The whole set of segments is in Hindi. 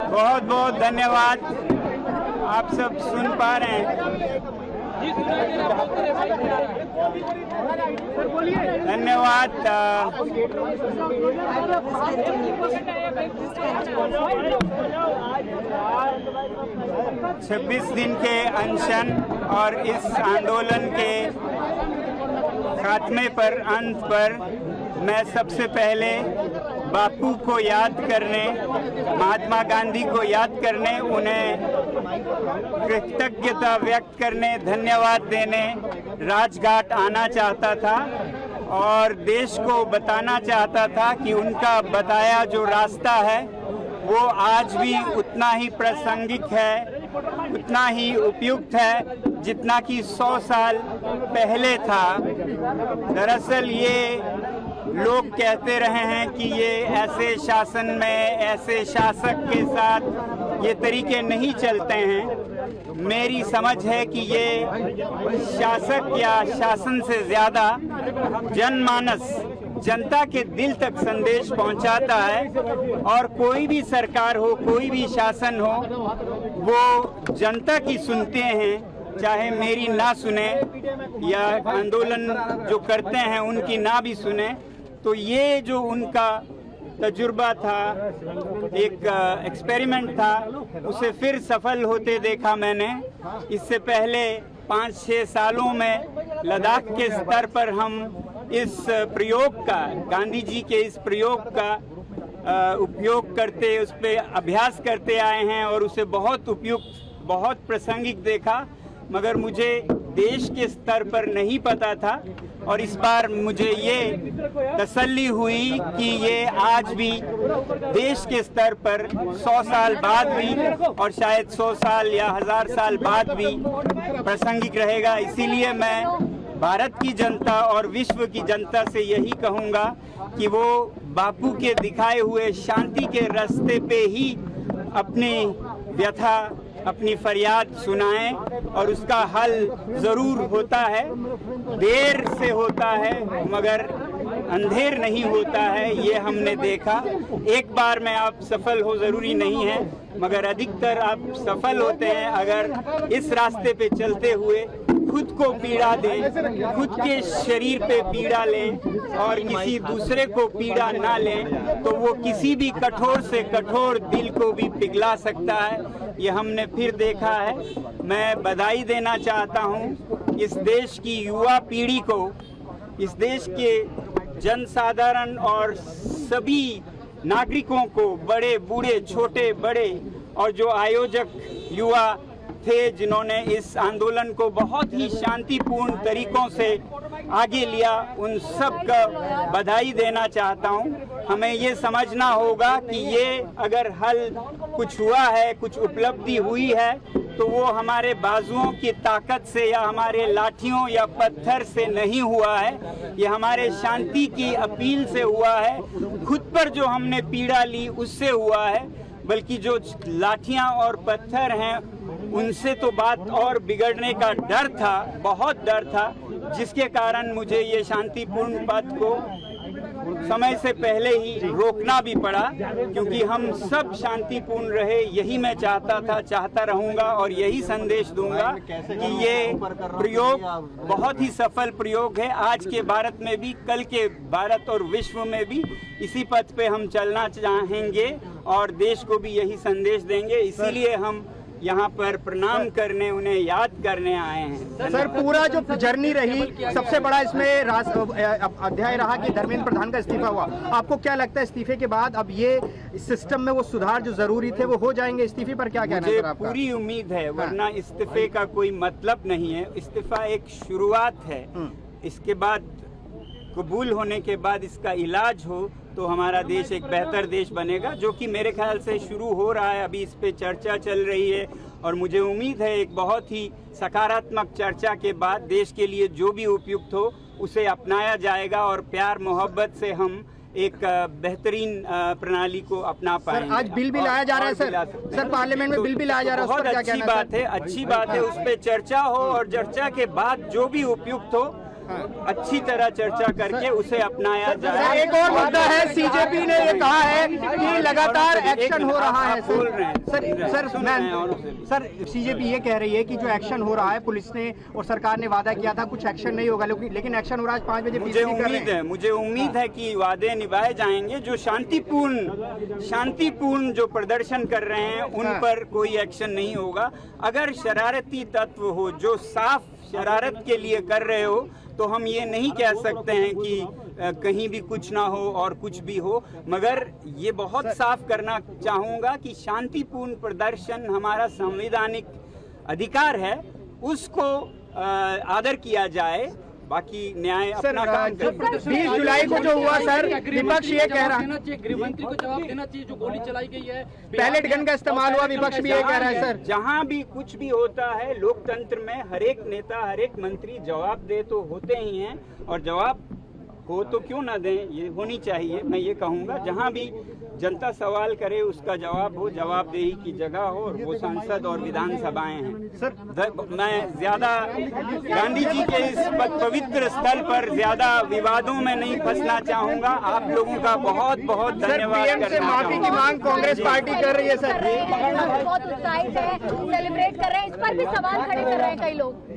बहुत बहुत धन्यवाद। आप सब सुन पा रहे हैं। धन्यवाद। 26 दिन के अनशन और इस आंदोलन के खात्मे पर, अंत पर मैं सबसे पहले बापू को याद करने, महात्मा गांधी को याद करने, उन्हें कृतज्ञता व्यक्त करने, धन्यवाद देने राजघाट आना चाहता था और देश को बताना चाहता था कि उनका बताया जो रास्ता है वो आज भी उतना ही प्रासंगिक है, उतना ही उपयुक्त है जितना कि 100 साल पहले था। दरअसल ये लोग कहते रहे हैं कि ये ऐसे शासन में, ऐसे शासक के साथ ये तरीके नहीं चलते हैं। मेरी समझ है कि ये शासक या शासन से ज़्यादा जनमानस, जनता के दिल तक संदेश पहुंचाता है और कोई भी सरकार हो, कोई भी शासन हो, वो जनता की सुनते हैं, चाहे मेरी ना सुने या आंदोलन जो करते हैं उनकी ना भी सुने। तो ये जो उनका तजुर्बा था, एक एक्सपेरिमेंट था, उसे फिर सफल होते देखा मैंने। इससे पहले 5-6 सालों में लद्दाख के स्तर पर हम इस प्रयोग का, गांधी जी के इस प्रयोग का उपयोग करते, उस पर अभ्यास करते आए हैं और उसे बहुत उपयुक्त, बहुत प्रासंगिक देखा, मगर मुझे देश के स्तर पर नहीं पता था। और इस बार मुझे ये तसल्ली हुई कि ये आज भी देश के स्तर पर 100 साल बाद भी और शायद 100 साल या 1000 साल बाद भी प्रासंगिक रहेगा। इसीलिए मैं भारत की जनता और विश्व की जनता से यही कहूँगा कि वो बापू के दिखाए हुए शांति के रास्ते पे ही अपनी व्यथा, अपनी फरियाद सुनाएं और उसका हल ज़रूर होता है। देर से होता है मगर अंधेर नहीं होता है, ये हमने देखा। एक बार में आप सफल हो ज़रूरी नहीं है, मगर अधिकतर आप सफल होते हैं अगर इस रास्ते पे चलते हुए खुद को पीड़ा दें, खुद के शरीर पे पीड़ा लें और किसी दूसरे को पीड़ा ना लें, तो वो किसी भी कठोर से कठोर दिल को भी पिघला सकता है। ये हमने फिर देखा है। मैं बधाई देना चाहता हूँ इस देश की युवा पीढ़ी को, इस देश के जनसाधारण और सभी नागरिकों को, बड़े बूढ़े, छोटे बड़े, और जो आयोजक युवा थे जिन्होंने इस आंदोलन को बहुत ही शांतिपूर्ण तरीकों से आगे लिया, उन सब का बधाई देना चाहता हूं। हमें ये समझना होगा कि ये अगर हल कुछ हुआ है, कुछ उपलब्धि हुई है, तो वो हमारे बाजुओं की ताकत से या हमारे लाठियों या पत्थर से नहीं हुआ है, ये हमारे शांति की अपील से हुआ है। खुद पर जो हमने पीड़ा ली उससे हुआ है, बल्कि जो लाठियां और पत्थर हैं उनसे तो बात और बिगड़ने का डर था, बहुत डर था, जिसके कारण मुझे ये शांतिपूर्ण पथ को समय से पहले ही रोकना भी पड़ा, क्योंकि हम सब शांतिपूर्ण रहे। यही मैं चाहता था, चाहता रहूंगा और यही संदेश दूंगा कि ये प्रयोग बहुत ही सफल प्रयोग है। आज के भारत में भी, कल के भारत और विश्व में भी इसी पथ पे हम चलना चाहेंगे और देश को भी यही संदेश देंगे। इसीलिए हम यहाँ पर प्रणाम करने, उन्हें याद करने आए हैं। सर, पूरा जो जर्नी रही, सबसे बड़ा इसमें अध्याय रहा कि धर्मेंद्र प्रधान का इस्तीफा हुआ। आपको क्या लगता है इस्तीफे के बाद अब ये सिस्टम में वो सुधार जो जरूरी थे वो हो जाएंगे? इस्तीफे पर क्या कहना है सर आपका? पूरी उम्मीद है, वरना इस्तीफे का कोई मतलब नहीं है। इस्तीफा एक शुरुआत है, इसके बाद कबूल होने के बाद इसका इलाज हो तो हमारा देश एक बेहतर देश बनेगा, जो कि मेरे ख्याल से शुरू हो रहा है। अभी इस पे चर्चा चल रही है और मुझे उम्मीद है एक बहुत ही सकारात्मक चर्चा के बाद देश के लिए जो भी उपयुक्त हो उसे अपनाया जाएगा और प्यार मोहब्बत से हम एक बेहतरीन प्रणाली को अपना पाएंगे। आज बिल भी लाया जा रहा है सर, पार्लियामेंट में बिल भी लाया जा रहा है। बहुत अच्छी बात है, अच्छी बात है। उस पर चर्चा हो और चर्चा के बाद जो भी उपयुक्त हो अच्छी तरह चर्चा करके उसे अपनाया सर, जाए। एक और मुद्दा है, सीजेपी ने ये कहा है कि लगातार एक्शन हो रहा है। बोल रहे हैं सर सीजेपी ये कह रही है कि जो एक्शन हो रहा है, पुलिस ने और सरकार ने वादा किया था कुछ एक्शन नहीं होगा, लेकिन एक्शन हो रहा है। 5 बजे मुझे उम्मीद है कि वादे निभाए जाएंगे। जो शांतिपूर्ण जो प्रदर्शन कर रहे हैं उन पर कोई एक्शन नहीं होगा। अगर शरारती तत्व हो जो साफ शरारत के लिए कर रहे हो तो हम ये नहीं कह सकते हैं कि कहीं भी कुछ ना हो और कुछ भी हो, मगर ये बहुत साफ करना चाहूँगा कि शांतिपूर्ण प्रदर्शन हमारा संवैधानिक अधिकार है, उसको आदर किया जाए। बाकी न्याय अपना काम करे। 20 जुलाई को जो हुआ सर, विपक्ष ये कह रहा है, गृह मंत्री को जवाब देना चाहिए जो गोली चलाई गई है, पैलेट गन का इस्तेमाल हुआ, विपक्ष भी ये कह रहा है सर। जहां भी कुछ भी होता है लोकतंत्र में हर एक नेता हर एक मंत्री जवाब दे तो होते ही हैं, और जवाब हो तो क्यों ना दें, ये होनी चाहिए। मैं ये कहूँगा जहां भी जनता सवाल करे उसका जवाब हो, जवाबदेही की जगह हो, और वो संसद और विधानसभाएं हैं। सर मैं ज्यादा गांधी जी के इस पवित्र स्थल पर ज्यादा विवादों में नहीं फंसना चाहूंगा। आप लोगों का बहुत बहुत धन्यवाद पीएम से माफी की मांग कांग्रेस पार्टी कर रही है सर। बहुत उत्साहित है, सेलिब्रेट कर रहे हैं, इस पर भी सवाल खड़े कर रहे हैं कई लोग।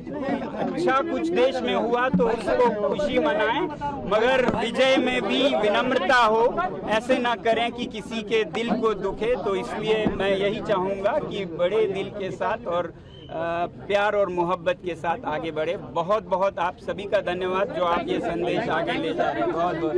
अच्छा कुछ देश में हुआ तो उसको खुशी मनाएं, मगर विजय में भी विनम्रता हो, ऐसे ना करें कि किसी के दिल को दुखे। तो इसलिए मैं यही चाहूँगा कि बड़े दिल के साथ और प्यार और मोहब्बत के साथ आगे बढ़े। बहुत बहुत आप सभी का धन्यवाद जो आप ये संदेश आगे ले जा रहे हैं। बहुत बहुत